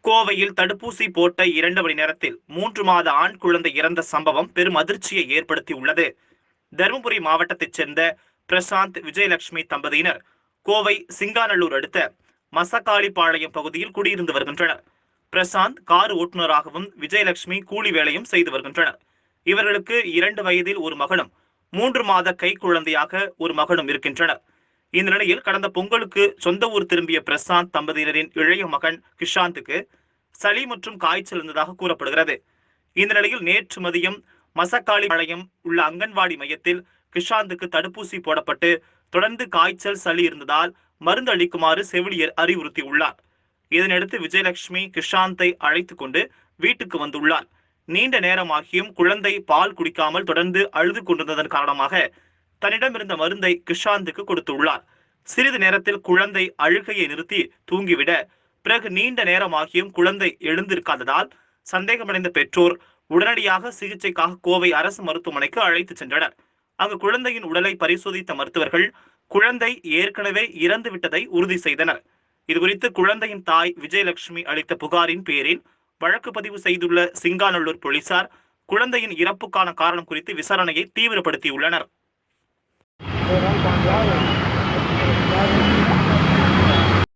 கோவையில் தடுப்பூசி போட்ட 2 மணி நேரத்தில் 3 மாத ஆண் குழந்தை இறந்த சம்பவம் பெரும் அதிர்ச்சியை ஏற்படுத்தியுள்ளது. தருமபுரி மாவட்டத்தைச் சேர்ந்த பிரசாந்த் விஜயலட்சுமி தம்பதியினர் கோவை சிங்காநல்லூர் அடுத்த மசக்காளிப்பாளையம் பகுதியில் குடியிருந்து வருகின்றனர். பிரசாந்த் கார் ஓட்டுநராகவும் விஜயலட்சுமி கூலி வேலையும் செய்து வருகின்றனர். இவர்களுக்கு 2 வயதில் ஒரு மகனும் 3 மாத கை குழந்தையாக ஒரு மகனும் இருக்கின்றனர். இந்த நிலையில் கடந்த பொங்கலுக்கு சொந்த ஊர் திரும்பிய பிரசாந்த் தம்பதியினரின் இளைய மகன் கிஷாந்துக்கு சளி மற்றும் காய்ச்சல் இருந்ததாக கூறப்படுகிறது. இந்த நிலையில் நேற்று மதியம் மசக்காளிப்பாளையம் உள்ள அங்கன்வாடி மையத்தில் கிஷாந்துக்கு தடுப்பூசி போடப்பட்டு தொடர்ந்து காய்ச்சல் சளி இருந்ததால் மருந்து அளிக்குமாறு செவிலியர் அறிவுறுத்தியுள்ளார். இதனையடுத்து விஜயலட்சுமி கிஷாந்தை அழைத்துக் கொண்டு வீட்டுக்கு வந்துள்ளார். நீண்ட நேரமாகியும் குழந்தை பால் குடிக்காமல் தொடர்ந்து அழுது கொண்டிருந்ததன் காரணமாக தன்னிடம் இருந்த மருந்தை கிஷாந்துக்கு கொடுத்துள்ளார். சிறிது நேரத்தில் குழந்தை அழுகையை நிறுத்தி தூங்கிவிட பிறகு நீண்ட நேரமாகியும் குழந்தை எழுந்திருக்காததால் சந்தேகமடைந்த பெற்றோர் உடனடியாக சிகிச்சைக்காக கோவை அரசு மருத்துவமனைக்கு அழைத்து சென்றனர். அங்கு குழந்தையின் உடலை பரிசோதித்த மருத்துவர்கள் குழந்தை ஏற்கனவே இறந்து விட்டதை உறுதி செய்தனர். இதுகுறித்து குழந்தையின் தாய் விஜயலட்சுமி அளித்த புகாரின் பேரில் வழக்கு பதிவு செய்துள்ள சிங்காநல்லூர் போலீசார் குழந்தையின் இறப்புக்கான காரணம் குறித்து விசாரணையை தீவிரப்படுத்தியுள்ளனர்.